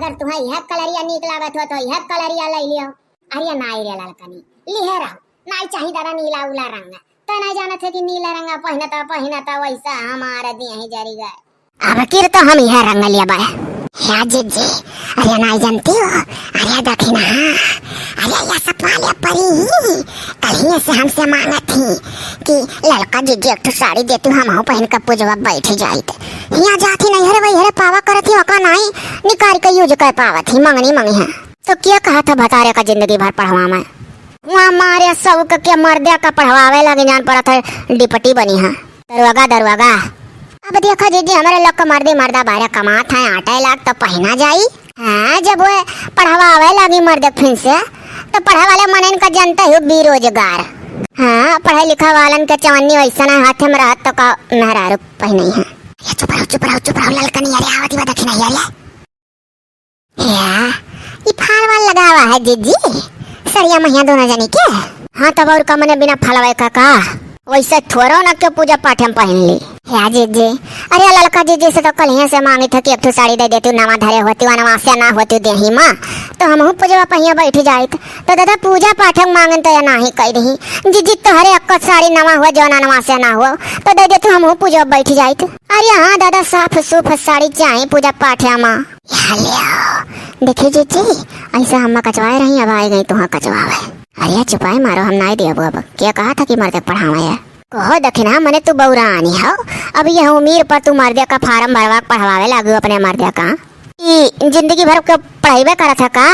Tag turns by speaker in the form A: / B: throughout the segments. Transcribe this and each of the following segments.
A: अगर तुम्हें यह कलरिया नीक लागत हो तो यह कलरिया ले लियो। अरे नाई रे लड़कनी लिहे रहो, नाई चाहिए दादा नीला उला रंग तो नहीं जाना थे कि नीला रंग पहनता वैसा हमारा दिया ही जारी गए। अब किर तो हम यह रंग लिया बाय या जीजी। अरे नहीं जानती हो, अरे दखिना अरे यह सब वाले परी कल से हमसे मांगा थी कि लड़का जीजी एक साड़ी देती हूँ हम पहन कर पूजवा बैठ जाए। यहाँ जाती नहीं हरे वही हरे पावा करती ओका नहीं निकाल के यूज कर पावा थी मंगनी मंगी है तो क्या कहा था बता रे का जिंदगी भर पढ़वा में वहाँ मारे सब के मर्दे का पढ़वावे लगे जान पड़ा था डिपटी बनी है दरवागा। अब देखो जीजी हमारे लोग का मर्दा बाहर कमात है आटा लाख तो पहना जाई। हाँ जब वो पढ़वावे लगी मर्द फिर से तो पढ़ा वाले मन का जनता है बेरोजगार। हाँ पढ़े लिखा वालन के चवन्नी वैसा ना हाथ में रहत तो का मेहरारू पहनी है। चुप रहो ललकनी अरे आवती बात दखिना या ये फाल वाल लगा हुआ है जीजी सरिया महिया दोनों जनी के। हाँ तब और का मने बिना फलवाए का वैसे थोड़ा ना क्यों पूजा पाठ हम पहन ली या जीजी। अरे लड़का जीजी से तो कल यहाँ से मांगी था कि एक साड़ी दे देती नवा धरे होती नवा से ना होती देही माँ तो हम पूजा पहिया बैठ जाए तो दादा पूजा पाठ मांगन तो या ना ही कह रही जीजी तोहरे एक साड़ी नवा हुआ जो नवा से ना हो तो दे दे हम पूजा बैठ जाए। अरे हाँ दादा साफ सूफ साड़ी चाहिए पूजा पाठ माँ देखिए जीजी ऐसा हम कचवाए रही अब आए गई तुहाँ कचवावे। अरे चुपाई मारो हम नहीं दिया अब क्या कहा था कि मर्दे पढ़ावा है कहो दखिना मने तू बौरानी हो अब यह उम्र पर तू मर्दे का फार्म भरवा पढ़वावे लागू अपने मर्दे का जिंदगी भर के पढ़ाई करा था का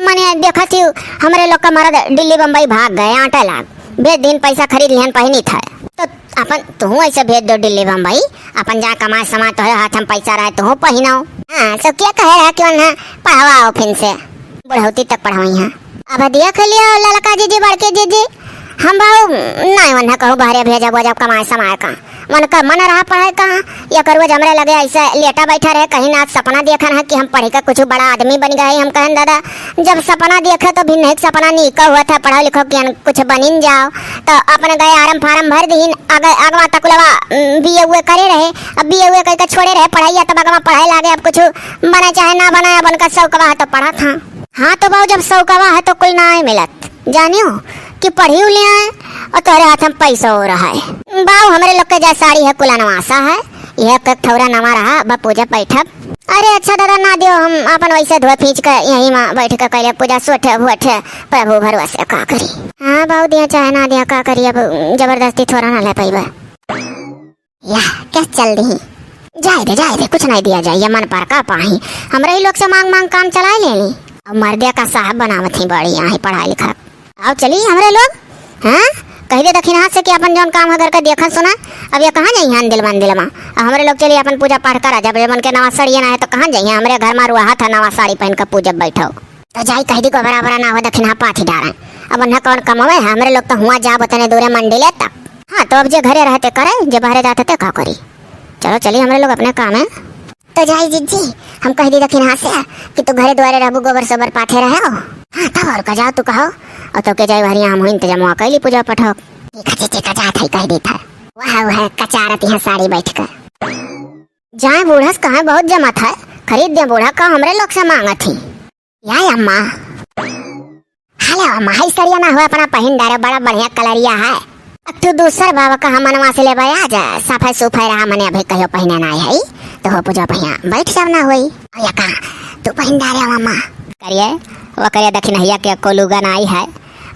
A: मने देखा थी हमारे लोग का मर्द दिल्ली बम्बई भाग गए आटा लाग भेज दिन पैसा खरीद लिहन पहनी था तो अपन तू ऐसे भेज दो दिल्ली बम्बई अपन जहाँ कमा समा तो हाथ हम पैसा रहे तू पहनाओ। हाँ तो क्या कहे रहा क्यों ना पढ़वाओ फिर से बुढ़ौती तक पढ़ाई है। अब देख लियो लड़का जीजी बड़के जीजी हम भाव नहीं मन कहूँ बाहर भेजा बोझा कमाए समाए का मन रहा पढ़ाई का या करो हमरे लगे ऐसे लेटा बैठा रहे कहीं ना सपना देखा है कि हम पढ़ कर कुछ बड़ा आदमी बन गए। हम कहें दादा जब सपना देखे तो भी नहीं सपना नीका हुआ था पढ़ो लिखो कि कुछ बनिन जाओ तो अपने गए आरम फारम भर दीन अगवा तकुलवा बीए हुए करे रहे अब बीए हुए करके छोड़े रहे पढ़ाई तब अगवा पढ़ाई लागे अब कुछ बना चाहे ना बना बन का शौकवा है तो पढ़ा था। हाँ तो बहु जब शौकवा है तो कुल ना मिलत जानियो कि पढ़ी ले आए और तुम्हारे हाथ में पैसा हो रहा है। बाऊ हमारे लोग के जैसा साड़ी है कुला नवासा है यह थोड़ा नवा रहा बा पूजा बैठक। अरे अच्छा दादा ना दियो हम अपन वैसे धो खींच कर यही माँ बैठ कर कैले पूजा सोठे भूठे प्रभु भरोसे का करी। हाँ बाऊ दिया चाहे ना दिया का करी अब जबरदस्ती थोड़ा ना ले पाई या क्या चल रही जाए दे कुछ नहीं दिया जाए मन पर का पाही हमारे ही लोग से मांग काम चला लेनी अब मर्दे का साहब बनावत ही बड़ी यहाँ पढ़ा लिखा आओ चलिए हमारे लोग। हाँ कह दे दक्षिण हाथ से कि अपन जौन काम घर का देखा सुना अब ये कहाँ जाइए दिल माँ हमारे लोग चलिए अपन पूजा पाठ करा जब मन के नवा साड़ी ना है तो कहाँ जाइए हमारे घर में रुआ था नवा साड़ी पहन कर पूजा बैठो तो जाई कह दी को बराबर ना हो दक्षिण पाठ डारा अब उन्हें कौन कमावे हमारे लोग तो हुआ जा उतने दूर मंडी ले तक। हाँ तो अब जो घरे रहते करे जो बाहर जाते थे का करी चलो चलिए हमारे लोग अपने काम है तो जाई जीजी हम कह दी दक्षिण हाथ से कि तू घरे द्वारे रहू गोबर सोबर पाथे रहे हो। हाँ तब और का जाओ तू कहो और तो के जाए भरी हम इंतजाम हुआ कैली पूजा पठो ठीक है कह दी था वह कचारत यहाँ साड़ी बैठ कर जाए बूढ़ा कहाँ बहुत जमा था खरीद दे बूढ़ा का हमरे लोग से मांगा थी या अम्मा हेलो अम्मा हाई सरिया ना हुआ अपना पहन डारे बड़ा बढ़िया कलरिया है अब तू दूसर बाबा का हम मनवा से ले आ जा सफाई सुफाई रहा मने अभी कहो पहने ना है तो हो पूजा पहिया बैठ सब ना हुई या कहा तू पहन डारे अम्मा करिए वो करिए दक्षिण हैया के कोलूगा आई है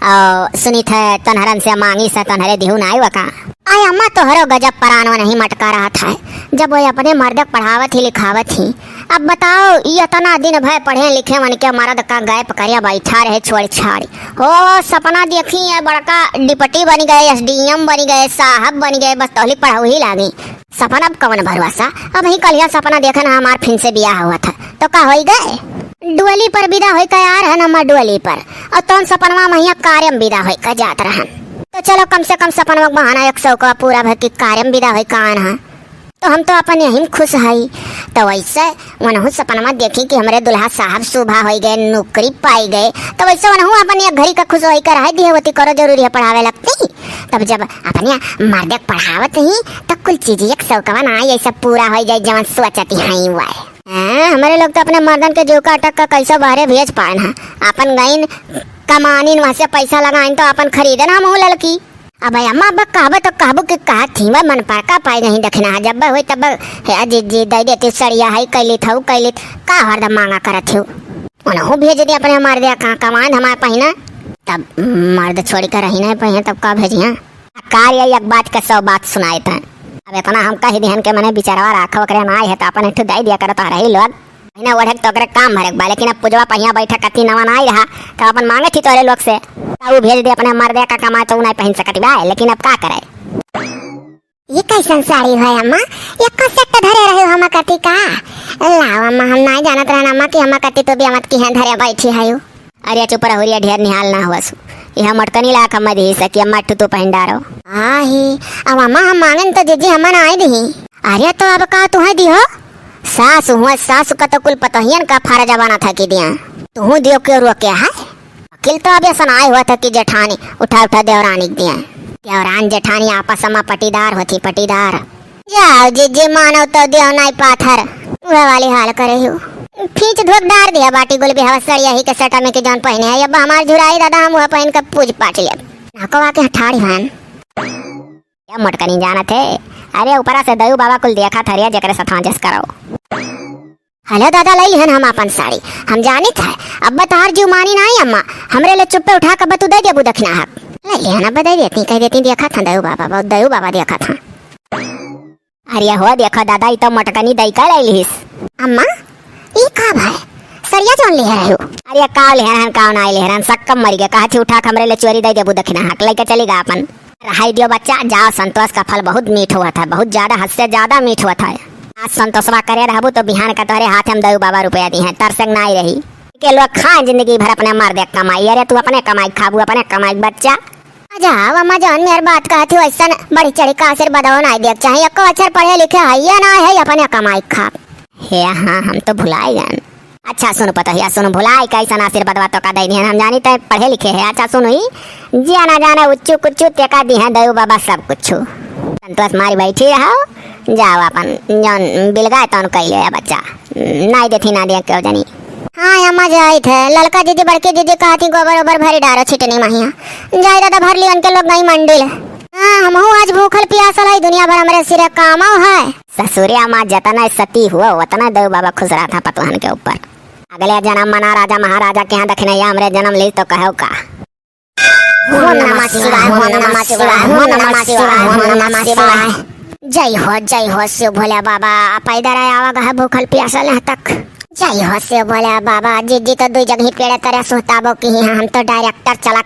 A: और सुनी थे तनहरन से मांगी से तनहरे दिहू ना आई वका आय अम्मा तो हरो गजब परानवा नहीं मटका रहा था जब वो अपने मर्द पढ़ावत ही लिखावत ही। अब बताओ ये इतना दिन भय पढ़े लिखे मन के मर्द का गैप करिया बैठा रहे छोड़ छाड़ी हो सपना देखी है बड़का डिप्टी बन गए एसडीएम बन गए साहब बन गए बस तोहली पढ़ाऊ ही लागी सपना अब कौन भरवासा अब ही कल सपना देखा ना हमार फिर से ब्याह हुआ था तो का हो गए डुअली पर विदा हो का यार है ना डुअली पर और तौन सपनवा महिया कार्यम विदा हो का जात रहन तो चलो कम से कम सपनवा बहाना 100 का पूरा भर की कार्यम विदा हो कान है तो हम तो अपन यही खुश है। तो वैसे वनहु सपनमा देखी कि हमारे दुल्हा साहब सुबह हो गए नौकरी पाई गए तो वैसे वनहु अपन ये घड़ी का खुश हो कर दिए होती करो जरूरी है पढ़ावे लगती तब जब अपन मर्द पढ़ावत ही तब कुल चीज 100 का ना ये सब पूरा हो जाए जवन सोचती है हमारे लोग तो अपने मर्दन के जीव का अटक का कैसा बाहरे भेज पाए ना, अपन गईन कमानी वहाँ से पैसा लगाइन तो अपन खरीदे ना मुँह लड़की। अब अम्मा अब कहबो तो कहबो कि कहा थी वह मन पर का पाई नहीं देखना जब हुई तब है जी दे देती सड़िया है कैली था कैली का हरदम मांगा करत हो उन्हों भेज दिया अपने मार दिया कहाँ कमान हमारे पहिना तब मर्द छोड़ कर रही नहीं पहिए तब का भेजिया कार्य एक बात का 100 बात सुनाए था। अब इतना हम कही दिहन के मने बिचारवा राखो करे ना है तो अपन एक दे दिया करत रही लोग ना ओढ़े तो करे काम भरक बा लेकिन अब पुजवा पहिया बैठा कती नवा ना रहा तो अपन मांगे थी तोरे लोग से वो भेज दे अपने मर दे का कमाए तो नहीं पहन सकती बा लेकिन अब का करे। ये कैसन साड़ी है अम्मा ये कसे के धरे रहे हो हम कती का लाओ अम्मा हम नहीं जानत रहना अम्मा कि हम कती तो भी हमत की हैं धरे बैठी है यो। अरे चुप रहो रे ढेर निहाल ना होसु यह मटकनी ला कम दी सकी अम्मा टू पहन डारो आही अब अम्मा हम मांगन तो जीजी हम ना आई दी। अरे तो अब का तुम्हें दी हो सासु हुआ सासु का तो कुल पतहियन का फारा जमाना था कि दिया तू दियो के रोके है अकिल तो अब ऐसा आए हुआ था कि जेठानी उठा उठा देवरानी दिया देवरान जेठानी आपस में पटीदार होती पटीदार जाओ जीजी मानो तो देव नहीं पाथर वह वाली हाल करे हो खींच धोक डार दिया बाटी गुल भी हवा सड़िया ही के सटा में के जौन पहने है अब हमार झुराई दादा हम वह पहन कर पूज पाट लिया नाको आके ठाड़ी हन क्या मटका नहीं जाना थे। अरे ऊपरा से दयू बाबा कुल देखा थरिया जकरे सथा जस करो हेलो दादा लई हन हम अपन साड़ी हम जानी था अब तार जीव मानी नहीं अम्मा हमरे ले चुप्पे उठा कर तू दे दे दक्षिणा हक लई हन अब दे देती कह देती देखा था दयू बाबा बहुत दयू बाबा देखा था। अरे हो देखा दादा ये तो मटकनी दई का लई लिस अम्मा ई का भाई सरिया जोन ले रहे हो। अरे काव ले हन काव ना ले हन सक्कम मर गया कहा उठा के हमरे ले चोरी दे दे दक्षिणा हक लेके चलेगा अपन रहाई दियो बच्चा जाओ संतोष का फल बहुत मीठ हुआ था बहुत ज्यादा हद से ज्यादा मीठ हुआ था आज संतोषवा करे रहबो तो बिहान का तोरे हाथ हम दयू बाबा रुपया दी है तरसक ना ही रही के लोग खाए जिंदगी भर अपने मर दे कमाई। अरे तू अपने कमाई खाबू अपने कमाई बच्चा जाओ अम्मा जान मेरी बात कहती हो ऐसा बड़ी चढ़ी का आसिर बदाओ ना देख चाहिए को अक्षर पढ़े लिखे है या ना है अपने कमाई खा हे हाँ हम तो भुलाए जान। अच्छा सुनो पता है सुनो भुलाई कैसा आशीर्वाद बातों का दे दिया हम जानी तो पढ़े लिखे है। अच्छा सुनो ही जाना जाना उच्चू कुच्चू तेका दी है दयू बाबा सब कुछ संतोष मारी बैठी रहो जाओ अपन जौन बिलगाए तौन कैले बच्चा नहीं देती ना दिया क्यों जानी। हाँ अम्मा जाई थे ललका दीदी बड़के दीदी कहती गोबर ओबर भरी डारो छिटनी महिया जाई दादा भर लियन के लोग गई मंडिल हाँ हम आज भूखल प्यासल है दुनिया भर हमारे सिरे काम है ससुरिया माँ जतना सती हुआ उतना दयू बाबा खुश रहा था पतवाहन के ऊपर अगले जन्म मना राजा महाराजा के यहाँ दखने या हमरे जन्म ली तो कहो का ओम नमः शिवाय ओम नमः शिवाय ओम नमः शिवाय ओम नमः शिवाय जय हो शिव भोले बाबा पैदर आवा गए भूखल प्यासल यहाँ तक जय हो शिव भोले बाबा जीजी तो दो जगह पेड़े तरह सोताबो की हम तो डायरेक्टर चला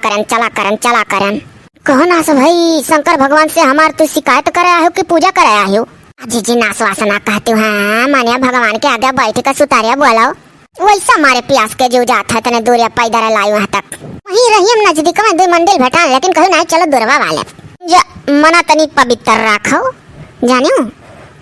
A: करन कहो नास भाई शंकर भगवान से हमार तू शिकायत कराया हो कि पूजा कराया हो जीजी नास वासना कहती हूँ हाँ मानिया भगवान के आगे बैठ कर सुतारिया बोलाओ वैसा हमारे प्यास के जो जाता है तने दूरिया पैदर लाई वहाँ तक वहीं रही हम नजदीक में 2 मंदिर भेटा लेकिन कहूँ नहीं चलो दूरवा वाले मना तनी पवित्र रखो जानियो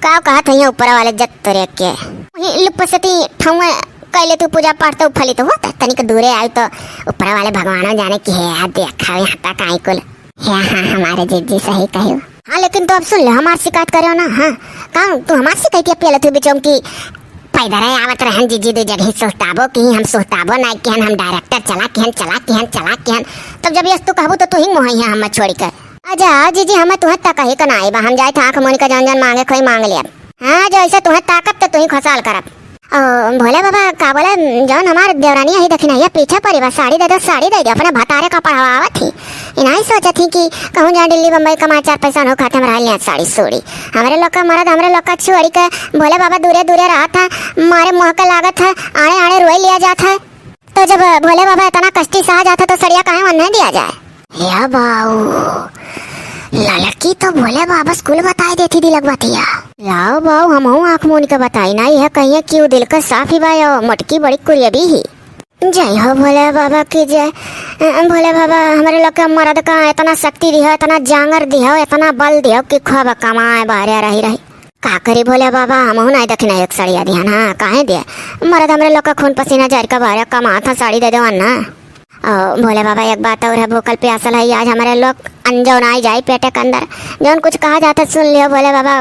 A: का कहत है ऊपर वाले जत तोरे के वहीं लुपसती ठौए कैले तू पूजा पाठ तो फलित हुआ तनिक दूरे आयु तो ऊपर वाले भगवान जाने की है देखा यहाँ तक आई कुल हाँ हमारे जीजी सही कहो हाँ लेकिन तो अब सुन ले हमारी शिकायत करो ना हाँ कहा तू हमारी शिकायत पहले तू बिचों की पैदर आवत रहन जीजी दो जगह सोचताबो कि हम सोचताबो नहीं कि हम डायरेक्टर चला कि तब जब यस तू कहबो तो तू ही मोही है हम छोड़ कर आजा जीजी हमें तुहे तक ही कना आइबा हम जाए था आंख मोनी का जन मांगे कोई मांग लिया हाँ जो ऐसा तुहे ताकत तो तू ही खसाल करब भोले बाबा का बोले जौन हमारे देवरानी ही दखना ये पीछे परिवार साड़ी दे दो अपने भतारे का पढ़ावा थी इनाही सोचा थी कि कहूँ जा दिल्ली बम्बई कमा 4 पैसा हो खाते में रह साड़ी सूड़ी हमारे लोग का मर्द हमारे लोग का छोड़ी के भोले बाबा दूरे रहा था मारे मुँह का लागत है आड़े रोई लिया जाता है तो जब भोले बाबा इतना कष्टी सहा जाता तो सड़िया कहे मन नहीं दिया जाए या बाऊ लड़की तो भोले बाबा स्कूल बताई देती दिलक बतिया लाओ बाऊ हम आँख मून के बताई ना यह कहिए क्यों दिल का साफ ही बायो मटकी बड़ी कुरियबी ही जय हो भोले बाबा की जय। भोले बाबा हमारे लोग के मर्द का इतना शक्ति दिया इतना जांगर दिया इतना बल दिया कि खूब कमाए बाहर रही का करी भोले बाबा हम नहीं दखना एक साड़ी दिया ना काहे दिया मर्द हमारे लोग का खून पसीना जार का बाहर कमा था साड़ी दे दो अन्ना भोले बाबा एक बात और है भूखल प्यासल है आज हमारे लोग अनजान आई जाए पेटे के अंदर जौन कुछ कहा जाता सुन लियो भोले बाबा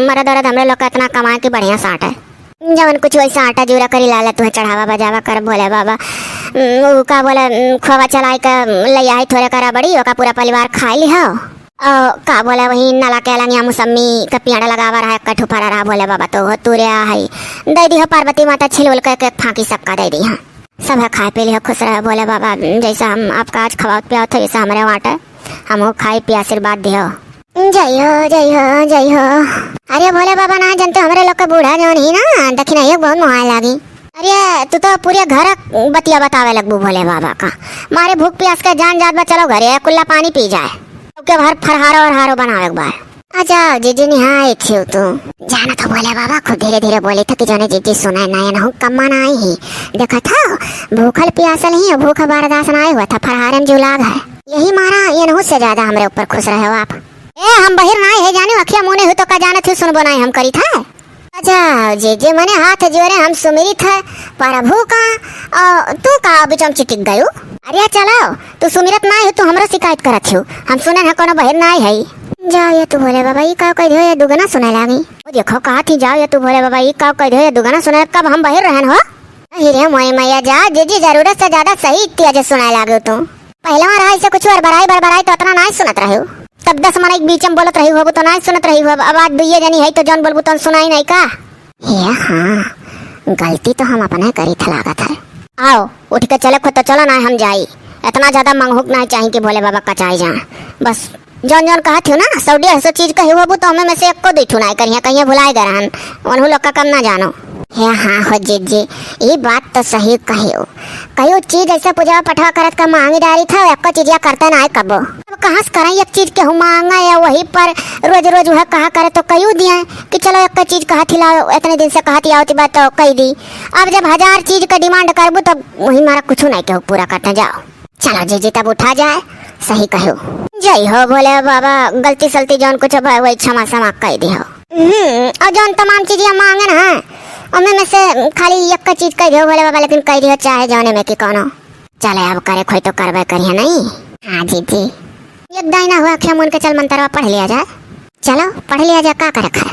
A: मर्द औरत हमारे लोग का इतना कमाए कि बढ़िया साठ है जवन कुछ वैसा आटा जूरा करी लाला तुह चढ़ावा बजावा कर भोले बाबा। ऊ का बोले खोवा चलाई का ले आई थोड़े करा बड़ी ओका पूरा परिवार खा ली हो। का बोले वही नाला के लंगिया मौसमी का पियाड़ा लगावा रहा कठू फरा रहा भोले बाबा तो हो तुरे है दे दी हो पार्वती माता छिलवल के फांकी सबका दे दी। हाँ सब खाए पी लिया खुश रहे भोले बाबा। जैसा हम आपका आज खवात पिया थे वैसा हमारे वाटे हम खाए पिया आशीर्वाद दियो। जय हो जय हो जय हो। अरे भोले बाबा ना जानते हमारे लोग का बूढ़ा जो नहीं ना दक्षिणा एक बहुत मुहाय लागी। अरे तू तो पूरे घर बतिया बतावे लगबू भोले बाबा का। मारे भूख प्यास का जान जात बा चलो घरे कुल्ला पानी पी जाए के बाहर फरहारो और हारो बनावे एक बार। अच्छा जीजी निहाय थी तू जाना तो भोले बाबा खूब धीरे धीरे बोले था कि जाने जीजी सुनाए ना ना कम्मा ना आई ही देखा था भूखल प्यासल ही भूख बर्दाश्त ना हुआ था फरहारे में जुलाग है यही मारा ये नहु से ज्यादा हमरे ऊपर खुश रहे हो आप। ए हम बहिर ना है जाने अखिया मुने हो तो का जाने थे सुन बनाए हम करी था। अच्छा जीजी मने हाथ जोरे हम सुमिरी थे प्रभु का तू का बिचम चिटिक गयो। अरे चलो तू सुमिरत ना है तू हमरा शिकायत करत हो हम सुने है कोनो बहिर ना है जाओ ये तू भोले बाबा ई का कह दे ये दुगना सुने लागी। ओ देखो कहा थी जाओ ये तू भोले बाबा ई का कह दे ये दुगना सुने कब हम बहिर रहन हो। हीरे मोई मैया जा जीजी जरूरत से ज्यादा सही तेज सुनाए लागे तू पहला रहा से कुछ और बराई तो इतना ना सुनत रहे हो तब 10 मन एक बीच में बोलत रही हो तो ना सुनत रही हो अब आज दुइये जनी है तो जौन बोलबू तो सुनाई नहीं का। ये हाँ गलती तो हम अपने करी था लागत है। आओ उठ के चले खुद तो चलो ना हम जाई इतना ज्यादा मंगहुक ना चाहिए कि भोले बाबा कचाई जाए बस जौन जौन कहा थी ना 100-150 चीज कही हो तो हमें में से एक को दी ना करिए कहीं भुलाए गए रहन उन्हों लोग का कम ना जानो। हे हाँ हो जीजी ये बात तो सही कहियो कहियो चीज ऐसा पूजा पठवा करत का मांगी डारी था एक चीज करते ना कबो कहाँ से करें एक चीज के मांगा या वही पर रोज रोज वह कहा करे तो कहीं दिए कि चलो एक चीज कहा थी लाओ इतने दिन से कहा थी आओ बात तो कही दी। अब जब 1000 चीज का डिमांड करबू तब वही मारा कुछ नहीं कहो पूरा करते जाओ। चलो जीजी तब उठा जाए सही कहो। जय हो भोले बाबा गलती सलती जौन कुछ वही क्षमा समा कह दी हो। और जौन तमाम चीज मांगे ना हमें में से खाली एक चीज कह दियो भोले बाबा लेकिन कह दियो चाहे जाने में कि कोनो चले अब करे खोई तो करबे करिए नहीं। हाँ जीजी एक दाइना हुआ क्या मन के चल मंत्रवा पढ़ लिया जाए चलो पढ़ लिया जाए का करे खा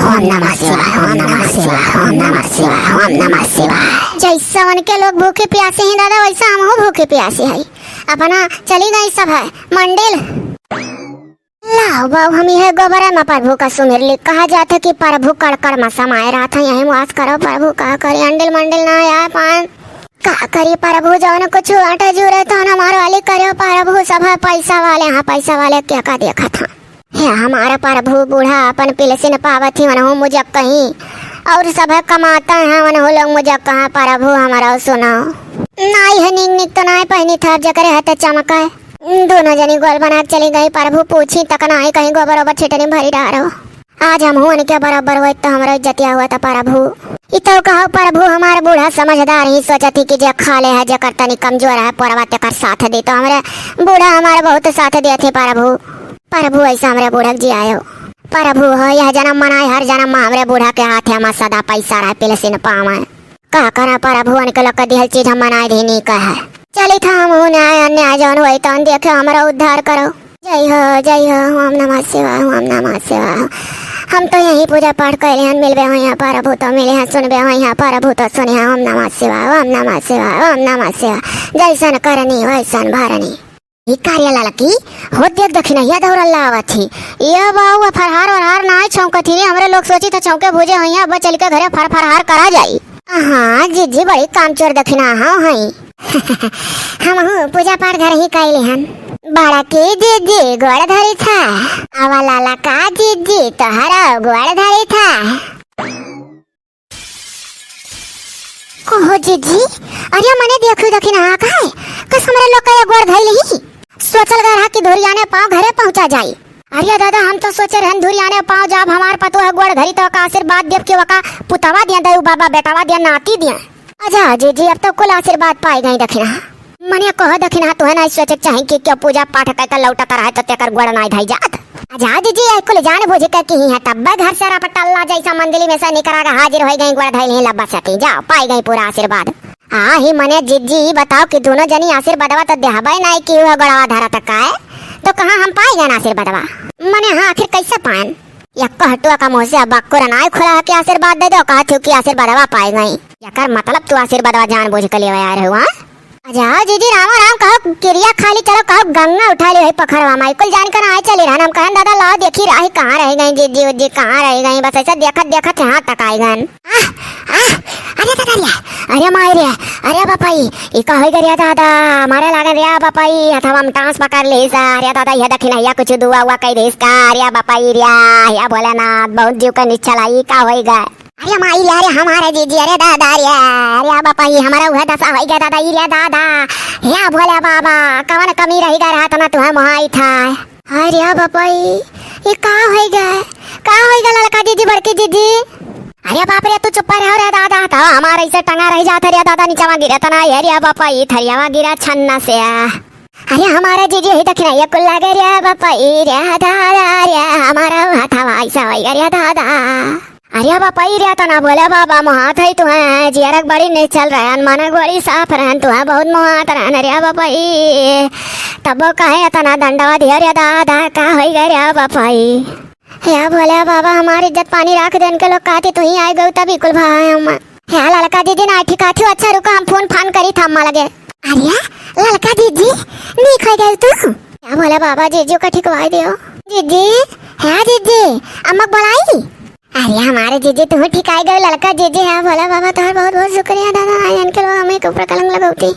A: ओम नमः शिवाय ओम नमः शिवाय ओम नमः शिवाय ओम नमः शिवाय। जैसा उनके लोग भूखे प्यासे हैं दादा वैसा हम हो भूखे प्यासे है अपना चली गई सब है मंडिल लाओ बाबू हम यह गोबर में प्रभु का सुमिर ली कहा जाता कि प्रभु कड़कड़ में समाये रहा था यही मुआस करो प्रभु का करी अंडिल मंडिल ना आया पान का करी प्रभु जौन कुछ आटा जुरे तो हमारे वाले करो प्रभु सब पैसा वाले हाँ पैसा वाले क्या का देखा था है हमारा प्रभु बूढ़ा अपन पिलसिन पावत ही मन मुझे कहीं और सब कमाता है मन लोग मुझे कहा प्रभु हमारा सुनाओ नाई है निक तो नाई पहनी था जकरे हाथ चमका है दोनों जनी गोल बना चली गई प्रभु पूछी तक ना ही कहीं गोबर ओबर छिटनी भरी डारो आज हम हुन के बराबर हुए तो हमारा इज्जतिया हुआ था प्रभु इतो कहो प्रभु हमारे बूढ़ा समझदार ही सोचती कि जे खा ले है जे करता नहीं कमजोर है परवा तेकर साथ दे तो हमारे बूढ़ा हमारे बहुत साथ दिए थे प्रभु ऐसा हमारे बूढ़ा जी आयो प्रभु हो यह जन्म मनाए हर जन्म में हमारे बूढ़ा के हाथ है हमारा सदा पैसा रहा पिलसिन पावे का करा प्रभु उनके लोग दिहल चीज हम मनाए दी नहीं कहे चली था हम न्याय अन्याय जौन हुई तो देखो हमारा उद्धार करो। जय हो ओम नमः शिवाय ओम नमः शिवाय। हम तो यही पूजा पाठ कैले हैं मिलबे हो यहाँ प्रभु तो मिले हैं सुनबे हो यहाँ प्रभु तो सुने हैं ओम नमः शिवाय ओम नमः शिवाय ओम नमः शिवाय जैसन करनी वैसन भरनी। ये कार्य लड़की हो देख दक्षिणैया दौड़ल्ला आवत थी ये बाऊ फरहार वरहार ना छौंकत थी हमरे लोग सोची तो छौंके भूजे हो अब चल के घरे फरहार करा जाई। हाँ जीजी बड़ी कामचोर दक्षिणा हाँ हई हम पूजा पाठ घर ही कैले हन बड़ा के जीजी गोड़ धरी था आवा लाला का जीजी तोहरा गोड़ धरी था ओहो जीजी अरे मने देखो दक्षिणा का है कस हमरे लोग का गोड़ धइल ही सोचल गया कि धुरियाने पाँव घरे पहुंचा जाई। अरे दादा हम तो सोचे रहन धुरियाने पाँव जब हमार पतो है गोड़ धरी तो का आशीर्वाद देव के वका पुतावा दिया दऊ बाबा बेटावा दिया नाती दिया। अच्छा जी अब तो कुल आशीर्वाद पाई गई दक्षिणा मने कह दक्षिणा तो है ना सोचे चाहे कि क्या पूजा पाठ कर लौटा कर है तो तेकर गोड़ ना धाई जात। अच्छा जी कुल जान बुझ के की है तब घर सारा पटल्ला जैसा मंदिर में से निकरा के हाजिर हो गई गोड़ धाई नहीं लब्बा सके जाओ पाई गई पूरा आशीर्वाद। हाँ ही मने जीजी बताओ कि दोनों जनी आशीर्वादवा तो देहबे नहीं कि गोड़वा धरा तक है तो कहाँ हम पाई गए आशीर्वादवा मने हाँ आखिर कैसे पाएं यक्को हटुआ का मुँह से अब बक्को रनाय खुला के आशीर्वाद दे दो कहा कि आशीर्वादवा पाए गई यकर मतलब तू आशीर्वादवा जान बुझ के लिए आए रहे जाओ जीजी रामा राम कहो क्रिया खाली चलो कहो गंगा उठा ली पखरवा माई कुल जान कर आए चली रहा हम कहन दादा लाओ देखी राही कहाँ रह गई जीजी उजी कहाँ रह गई बस ऐसा देखत देखत यहाँ तक आई गन अरे दादा रिया अरे माई रे अरे बापाई ई का होई गरिया दादा मारे लागे रिया बापाई अथवा हम टांस पकड़ ले सा अरे दादा यह दखिना या कुछ दुआ हुआ कई देस का अरे बापाई रिया या भोलेनाथ बहुत जीव का निश्चल आई का होई गए अरे माई अरे हमारे जीजी अरे दादा अरे बापाई हमारा वह दशा हो गया दादा ये दादा या भोले बाबा कवन कमी रही गया रहा तना तुम्हें मोहाई था अरे बापाई ये का हो गया लड़का जीजी बड़की जीजी अरे बाप रे तू चुप रहो रे दादा तो हमारे इसे टंगा रही जाता रे दादा नीचे गिरा तना अरे बापाई थरियावा गिरा छन्ना से अरे हमारे जीजी ही दखिना ये कुल लगे रे बापाई रे दादा रे हमारा हाथा ऐसा हो गया रे दादा अरे बापाई रे तो ना बोले बाबा मोहात है तुम्हें जियरक बड़ी नहीं चल रहा है मनक बड़ी साफ रहन तुम्हें बहुत मोहात रहन रे बापाई तब कहे तना दंडवा दिया रे दादा का हो गए रे बापाई या बोले बाबा हमारी इज्जत पानी रख देन के लोग कहते तू ही आए गए तभी कुल भाई हम या लड़का दीदी ना ठिका थी अच्छा रुको हम फोन फान करी थम्मा लगे अरे लड़का दीदी नहीं खा गए तू या बोले बाबा जीजू का ठिकवाई दियो दीदी है दीदी अम्मा बुलाई अरे हमारे जीजी तुम्हें ठिकाई गए लड़का जीजी है बोला बाबा तुम्हारा बहुत बहुत शुक्रिया दादा आयन के लोग हमें ऊपर कलंग लगाती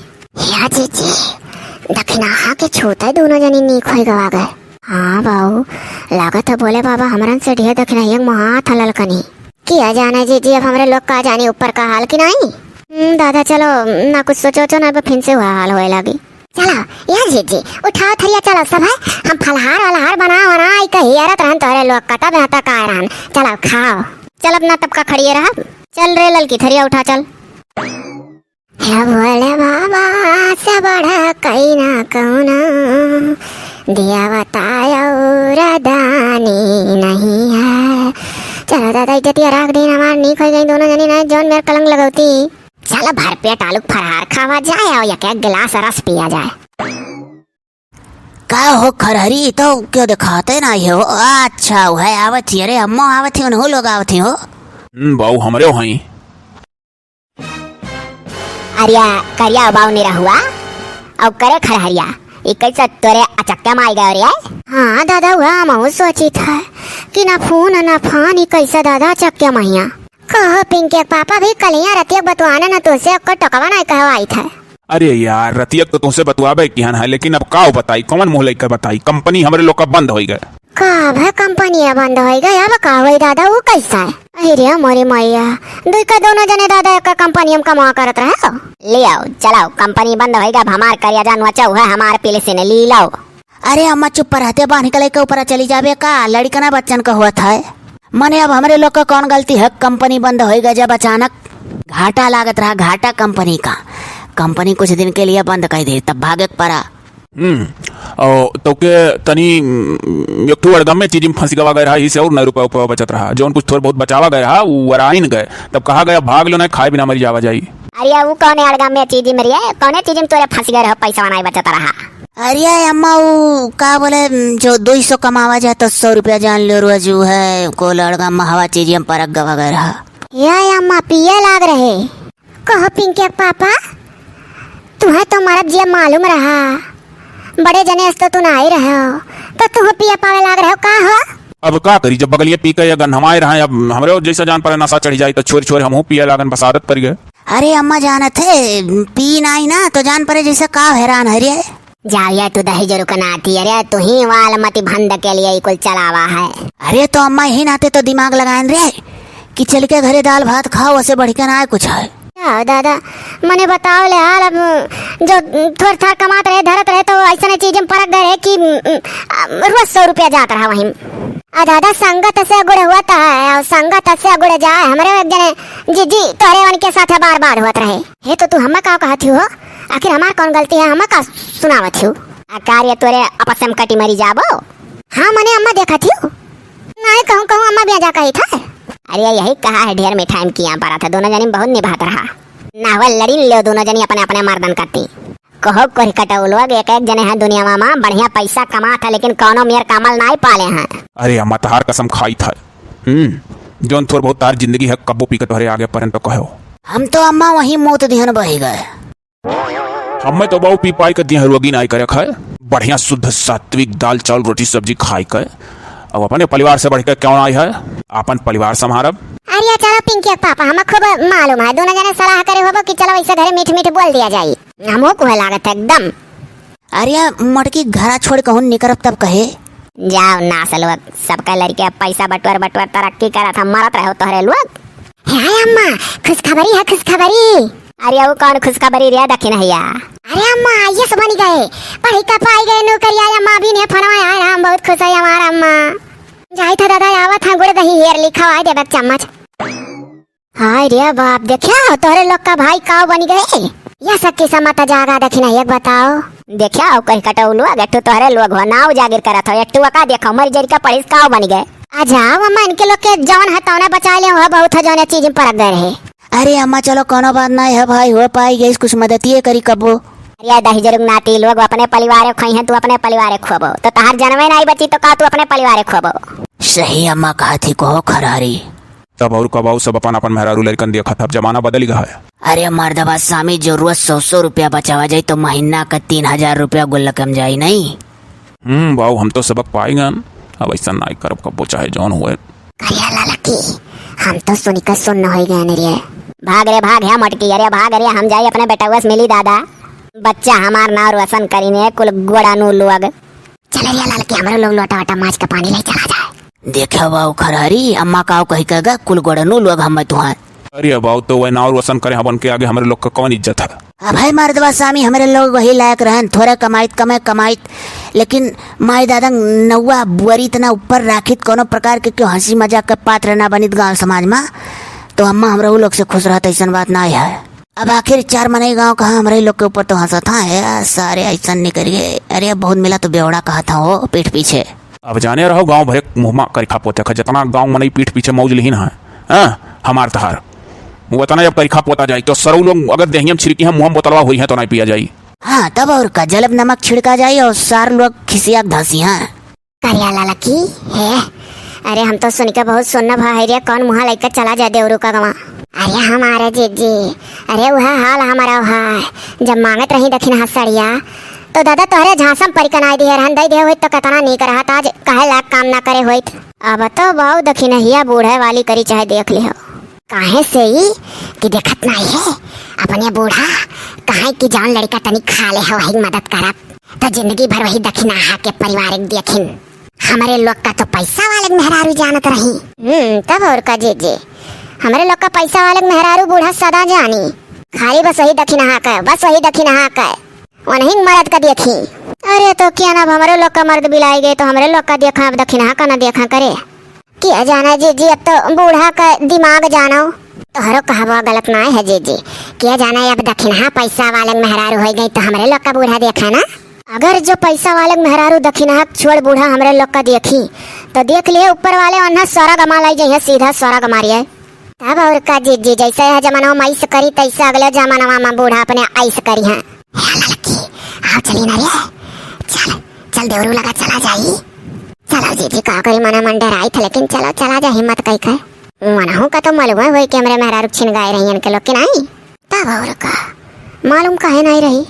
A: या जीजी दक्षिणा के छूते दोनों जनी नीक हो गवा गए हाँ बाबू लागत है बोले बाबा हमारन से ढेर दक्षिणा एक महा था ललकनी किया जाना जीजी अब हमारे लोग का जाने ऊपर का हाल की नहीं दादा चलो ना कुछ सोचो ना फिर से हुआ हाल होए लगी चलो यार जीजी उठाओ थरिया चलो सब है हम फलहार वलहार बना कही यार रहन तोरे लोग कटा बेहता का रहन चलो खाओ चल अपना तब का खड़िए रहा चल रे ललकी थरिया उठा चल या बोले बाबा से बड़ा कहीं ना कौन दिया बताया दानी नहीं है चलो दादा इज्जत रख दी हमार नी खोई गई दोनों जनी ना जोन मेरे कलंग लगौती चलो भर पेट आलू फरहार खावा जाए और एक गिलास रस पिया जाए
B: का हो खरहरी तो क्यों दिखाते ना हो अच्छा वो है आवत ही अरे अम्मा आवत ही उन्हों लोग आवत ही हो
C: बाऊ हमरे वहीं
A: अरिया करिया बाऊ नहीं रहुआ अब करे खरहरिया एक कैसा तोरे अचक्का में आई गए रे हाँ दादा हुआ मैं सोची था कि ना फोन ना फान कैसा दादा अचक्का महिया कहो पिंके पापा भी कलिया रतिया बतवाना ना तुझसे टकवा नहीं कहवाई था
C: अरे यार रतियक तो तुमसे बतवाबे कि है लेकिन अब का बताई कौन मुँह लेकर बताई कंपनी हमारे लोग का बंद हो गए
A: कब है कंपनी बंद हो गई अब का हुई दादा वो कैसा है अरे मोरी मैया दुई का दोनों जने दादा का कंपनी हम कमा करत रहे ले आओ चलाओ कंपनी बंद होएगा अब हमार करिया जान बचाओ है हमारे पीले से ने ली लाओ
B: अरे अम्मा चुप रहते बाहर निकले के ऊपर चली जावे का लड़का ना बच्चन का हुआ था मने अब हमारे लोग का कौन गलती है कंपनी बंद होएगा जब अचानक घाटा लागत रहा घाटा कंपनी का कंपनी कुछ दिन के लिए बंद कर दे तब भागे पड़ा
C: तो के तनी एक ठो अड़गम में चीज में फंसी गवा गया इसे और 9 रुपया बचत रहा जो कुछ थोड़ा बहुत बचावा गया वो वराइन गए तब कहा गया भाग लो ना खाए बिना मरी जावा जाई
A: अरे वो कौन अड़गम में चीज मरी है कौन चीज में तोरे फंस गए पैसा नहीं बचत रहा
B: अरे अम्मा वो का बोले जो 200 कमावा जाए तो 100 रुपया जान लो रोजू है को लड़का हवा चीज हम परक गवा गए रहा
A: या अम्मा पिए लाग रहे कहो पिंके पापा तुम्हें तो मरब जी मालूम रहा बड़े जने तो तू ना ही रहे हो तो तुम पिए पावे लाग रहे हो का हो
C: अब का करी जब बगलिए पी के या गन हमारे रहे अब हमरे जैसा जान पर नशा चढ़ी जाए तो छोरी छोरी हम पिए लागन बस आदत पड़ गए
B: अरे अम्मा जाना थे पी नहीं ना तो जान पड़े जैसे का हैरान है रे
A: जाओ या तू दही जरूर कनाती अरे तू ही वाल मती भंड के लिए कुल चलावा है
B: अरे तो अम्मा ही नाते तो दिमाग लगाए रे कि चल के घरे दाल भात खाओ वैसे बढ़ के ना आए कुछ है
A: दादा मने बताओ ले हाल अब जो थोड़ा थोड़ा कमाते रहे धरत रहे तो ऐसा चीज में परख गए कि रोज 100 रुपया जाता रहा वहीं दादा संगत से गुड़ हुआ है और संगत से गुड़ जाए हमारे एक जने जी तोरे उनके साथ बार बार होत रहे हे तो तू हमें का कहती हो आखिर हमार कौन गलती है हमें का सुनावत हो कार्य तोरे आपस में कटी मरी जाबो हाँ मने अम्मा देखा थी नहीं कहूँ कहूँ अम्मा भी जा कही था अरे यही कहा है ढेर में टाइम किया पड़ा था दोनों जनी बहुत निभाता रहा नावल लड़ी लो दोनों जनी अपने अपने मर्दन करती कहो कोई कटौ लोग एक एक जने हैं दुनिया में बढ़िया पैसा कमा था, लेकिन कौनो मेयर कमल नहीं पाले हैं।
C: अरे अम्मा तहार कसम खाई था। जोन थोड़ बहुत तार जिंदगी है कब्बो पी के तोहरे आगे परन तो कहो।
B: हम तो अम्मा वही मोत दिहन बही गए।
C: हमें तो बहु पी पाई के दिया रोगी नहीं करे खाए, बढ़िया शुद्ध सात्विक दाल चावल रोटी सब्जी खाई के। अब अपने परिवार से बढ़ के क्यों आई है, अपन परिवार संभारब।
A: अरे चलो पिंकी के पापा हमें खूब मालूम है, दोनों जने सलाह करे होबो कि चलो ऐसे घरे मीठ मीठ बोल दिया जाई। हमो को लागत है एकदम।
B: अरे मटकी घरा छोड़ कहूँ निकरब तब कहे
A: जाओ ना से लोग सबका लड़के पैसा बटवर बटवर तरक्की करा था, मरत रहो तोहरे लोग। हाय अम्मा खुशखबरी है खुशखबरी। अरे वो कौन खुशखबरी रे दखिन हैया। अरे अम्मा ये सब बनी गए, पढ़ी का पाई गए नौकरी आया, अम्मा भी ने फरमाया है, हम बहुत खुश है हमारा अम्मा। जाई था दादा आवत है गुड़ दही हेर लिखा है देबक चम्मच। हाय रे बाप देखिया तोहरे लोग का भाई काव बनी गए। यह सच्ची समाता जागा दखिन है, एक बताओ देखिया कहीं कटौ लोग एटू तोहरे लोग हो नाव जागिर करत हो, एटू का देखो मर जरी का पढ़िस काव बनी गए। आ जाओ अम्मा इनके लोग के जौन हतौने बचा ले हो बहुत जौन चीज परक गए रहे।
B: अरे अम्मा चलो कोनो बात नहीं है भाई, हो पाई गई कुछ मदद ये करी कबो।
A: अरे दही जरूर नाती लोग अपने परिवार खाई हैं, तू अपने परिवार खोबो तो तहार जनमे नहीं बची तो का तू अपने परिवार खोबो।
B: सही अम्मा कहा थी कहो खरारी।
C: तब और कबाऊ सब अपन अपन मेहरारू लड़कन देखा था, जमाना बदल गया है।
B: अरे मर्दबा सामी जरूरत 100 रुपया बचावा जाये तो महीना का 3000 रुपया गुल्लकम जाये नहीं।
C: बाऊ हम तो सबक पाएंगे, अब ऐसा नहीं करब कबो चाहे जौन हुए।
A: हम तो सुनी कर सुन हो गए। भाग रे भाग है मटकी, अरे भाग रे हम जाए अपने बेटा से मिली दादा, बच्चा हमार नाव रोशन करीने कुल गोड़ानू लोग। चल रे लड़की हमारे लोग लोटा वटा माछ का पानी ले चला जाए।
B: देखा बाऊ खरारी अम्मा काव कही कगा कुल गोड़ानू लोग हम तुहार।
C: अरे बाऊ तो वह नाव रोशन करे हम के आगे हमारे लोग का कौन इज्जत है।
B: अब भाई मर्दबा सामी हमारे लोग वही लायक रहन, थोड़े कमाइत लेकिन माई दादा नौवा बुआरी इतना ऊपर राखित कोनो प्रकार के क्यों हंसी मजाक का पात्र ना बनित गाँव समाज में, तो अम्मा हमरा लोग से खुश रहता ऐसा बात ना है। अब आखिर 4 मने गाँव कहा हमारे लोग के ऊपर तो हंसा था है सारे ऐसा नहीं करिए। अरे बहुत मिला तो बेवड़ा कहा था वो पीठ पीछे।
C: अब जाने रहो गाँव भरे मुँह करी खा पोते जितना गाँव में पीठ पीछे मौज लिहीन है हमार तहार वो तना जब करीखा पोता जाए तो सरऊ लोग अगर देहियम छिड़की हम मुँह बोतलवा हुई है तो नहीं पिया जाई।
B: हाँ तब और का जलब नमक छिड़का जाये और सार लोग खिसिया धसी हैं।
A: करिया लकी है। अरे हम तो सुन के बहुत सुनना भाई रे कौन मुँह लेकर चला जाए देवरू का गवा। अरे हमारे जीजी अरे वह हाल हमारा है, जब मांगत रही दक्षिण हसड़िया तो दादा तोहरे झांसम परिकनाई दिए रहन दई दे होइत तो कतना नहीं करत आज काहे लाख काम ना करे होइत। अब तो बहु दक्षिणहिया बूढ़े वाली करी चाहे देख लियो काहे से ही कि देखत नहीं है अपने बूढ़ा काहे की जान लड़का तनी खा ले हो वही मदद करब तो जिंदगी भर वही दक्षिणा के परिवार देखिन। हमारे लोग का तो पैसा वाले मेहरारू जानत रही। तब और का जे हमारे लोग का पैसा वाले मेहरारू बूढ़ा सदा जानी खाली बस वही दक्षिणा का बस वही दक्षिणा का वही मर्द का देखी। अरे तो क्या ना हमारे लोग का मर्द बिलाई गए तो हमारे लोग का देखा अब दक्षिणा का ना देखा करे क्या जाना जी अब तो बूढ़ा का दिमाग जानो तोहरो कहवा गलत ना है जी क्या जाना अब दक्षिणा पैसा वाले मेहरारू हो गई तो हमारे लोग का बूढ़ा देखा ना। अगर जो पैसा वाले मेहरारू दक्षिणा छोड़ बूढ़ा हमारे लोग का देखी तो देख लिए ऊपर वाले उन्हें सारा गमा लाई जाइए सीधा सारा गमा रही है। तब और का जी जैसे है जमाना में ऐस करी तैसे अगले जमाना में बूढ़ा अपने ऐस करी है। आओ चली ना रे चल चल देवरू लगा चला जाई। चलो जी का करी मना मन डराई था लेकिन चलो चला जा हिम्मत कई कर मनाहू का तो मालूम है वही कैमरे मेहरारू छिन गाय रही इनके लोग के नहीं। तब और का मालूम काहे नहीं रही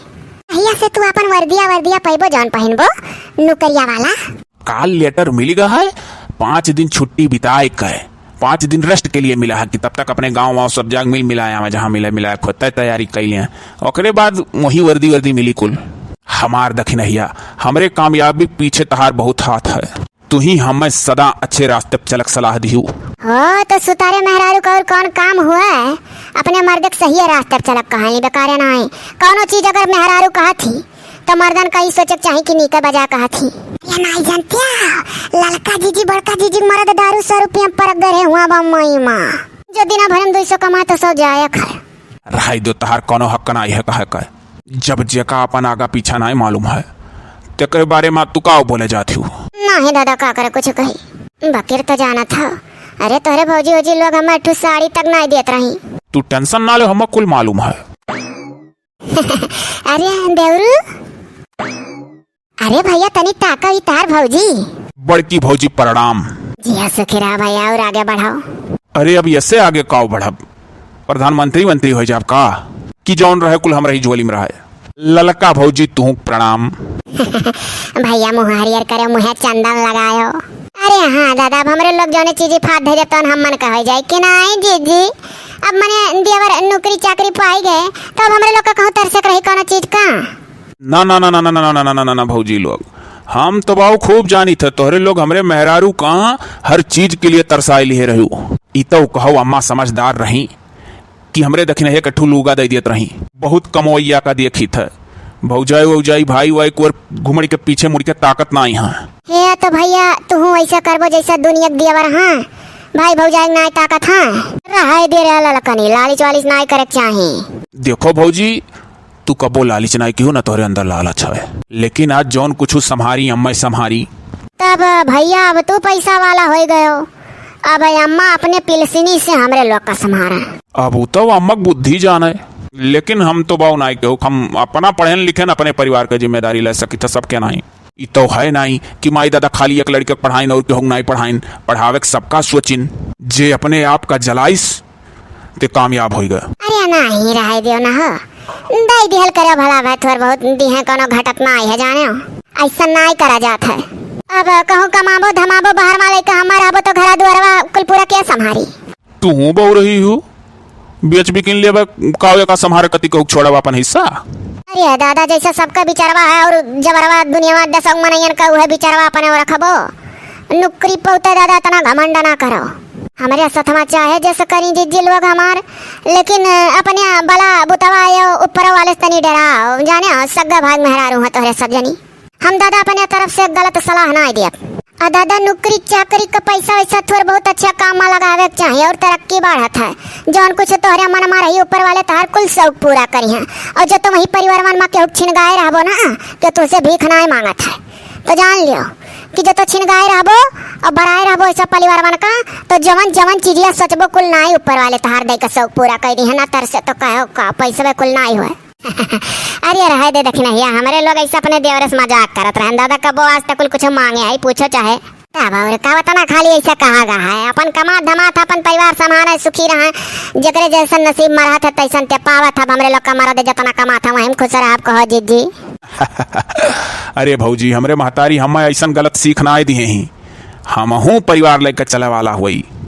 A: भैया से तू अपन वर्दिया पैबो जान पहनबो नौकरिया वाला।
C: काल लेटर मिल गया है 5 दिन छुट्टी बिताए का 5 दिन रेस्ट के लिए मिला है कि तब तक अपने गाँव वाँव सब जगह मिलाया जहाँ मिला खोता तैयारी कैलिए ओकरे बाद वही वर्दी मिली कुल। हमार दक्षिणहिया हमरे कामयाबी पीछे तहार बहुत हाथ है, तू ही हमें सदा अच्छे रास्ते पर चलक सलाह दिहू।
A: हो तो सुतारे मेहरारू का और कौन काम हुआ है अपने मर्द के सही रास्ते पर चलक कहानी बेकार ना है। कौनो चीज अगर मेहरारू कहा थी तो मर्दन का ही सोचक चाहे कि नीका बजा कहा थी। ये नहीं जानते लड़का जीजी बड़का जीजी मर्द दारू 100 रुपया पर गए हुआ बम्मई माँ जो दिना भरम 200 कमा तो सौ जाया खा
C: रहाई दो तहार कोनो हक ना है कहे जब जेका अपन आगा पीछा नहीं मालूम है तेरे बारे में तू का बोले जाती हूँ
A: नहीं दादा का करे कुछ कही बकीर तो जाना था। अरे तोरे भौजी वौजी लोग हमें साड़ी तक नहीं देत रही।
C: तू टेंशन ना ले हमें कुल मालूम है।
A: अरे देवरू, अरे भैया तनी ताका उतार भौजी।
C: बड़की भौजी प्रणाम।
A: जी हाँ सुखीरा भैया, और आगे बढ़ाओ।
C: अरे अब ऐसे आगे काव बढ़ब, प्रधानमंत्री मंत्री हो जाब का कि जौन रहे कुल हमरा ही झोली में रहे। ललका भौजी तू प्रणाम।
A: भैया मुँह हरियर करे, मुँह चंदन लगायो। अरे हाँ दादा, अब हमरे लोग जौने चीज फाट दे जतन हम मन कहे जाए कि नहीं जीजी। अब मने देवर नौकरी चाकरी पाई गए तो अब हमरे लोग का कहूँ तरसक रही कोनो चीज का।
C: ना ना ना ना ना ना ना ना ना ना भौजी लोग, हम तो बाऊ खूब जानी थे तोहरे लोग हमरे मेहरारू कहाँ हर चीज के लिए तरसाई लिए रहू। इतो कहो अम्मा समझदार रही कि हमरे दखिन एक अठू लूगा दे दियत रही, बहुत कमोइया का देखी थे। भौजाई वौजाई भाई वाई को घुमड़ के पीछे मुड़ के ताकत ना आई। हाँ
A: हे तो भैया तू ऐसा करबो जैसा दुनिया देवर। हाँ भाई भौजाई नाई ताकत। हाँ रहा दे रहा ललकनी, लालिच वालिच नाई करे चाहिए।
C: देखो भौजी, तू कबो लालिच नाई क्यों ना तोहरे अंदर लालच है, लेकिन आज जौन कुछ संभारी अम्मा संभारी।
A: तब भैया अब तू पैसा वाला हो गयो, अब अम्मा अपने पिलसिनी से हमरे लोग का संभारा।
C: अब तो अम्मा बुद्धि जाने, लेकिन हम तो बाऊ नाई के हम अपना पढ़े लिखे न अपने परिवार का जिम्मेदारी ले सकी था सबके नहीं। ई तो है नहीं कि माई दादा खाली एक लड़के पढ़ाइन और केहू नहीं पढ़ाइन, पढ़ावे सबका सोचिन। जे अपने आप का जलाइस ते कामयाब हो गए।
A: अरे नहीं रहे दियो ना हो, दई दिहल करे भला भाई, थोड़ बहुत दिहे कोनो घटत ना है जाने, ऐसा नहीं करा जात है। अब कहूँ कमाबो धमाबो बाहर माले का हमारा अब तो घर दुआरवा कुल पूरा क्या संभारी।
C: तू हूँ बहु रही हूँ बेच बिकिन ले कावे का संहार कति को छोड़ा अपन हिस्सा।
A: अरे दादा जैसा सबका बिचारवा है और जबरवा दुनिया में 10 मनयन का है बिचारवा अपने और रखबो। नुकरी पौते दादा तना घमंड ना करो, हमारे सथमा चाहे जैसे करी जिज्जी लोग हमार, लेकिन अपने बला बुतवा ऊपर वाले तनी डराओ जाने सग्गा भाग मेहरारू है तोहरे सब जनी। हम दादा अपने तरफ से गलत सलाह ना दिया। और दादा नौकरी चाकरी का पैसा वैसा थोड़ा बहुत अच्छा काम में लगावे चाहिए और तरक्की बढ़त है। जौन कुछ तोहरे मन में रही ऊपर वाले तार कुल शौक पूरा करी है, और जो तुम ही परिवार मन में केहू छिन गाए रहबो ना तो तुझसे भीख नहीं मांगत है। तो जान लियो कि जो तो छिन गाए रहबो और बड़ाए रहबो ऐसा परिवार मन का, तो जवन जवन चीजिया सोचबो कुल नहीं ऊपर वाले तार दे का शौक पूरा कर दी है ना। तरसे तो कहो का पैसा कुल नहीं हुए। अरे रहे दे देखना हिया, हमारे लोग ऐसा अपने देवर से मजाक करत रहे। दादा कबो आज तक कुछ मांगे है पूछो चाहे तब और का बताना, खाली ऐसा कहा गा है अपन कमा धमा था अपन परिवार समाना सुखी रहा। जकरे जैसा नसीब मरा था तैसन ते पावा था। हमरे लोग का मरा दे जतना कमा था वहीं खुश रहा। आप कहो जीजी।
C: अरे भौजी हमरे महतारी हम ऐसा गलत सीख ना दिए ही, हम हूँ परिवार लेकर चले वाला हुई।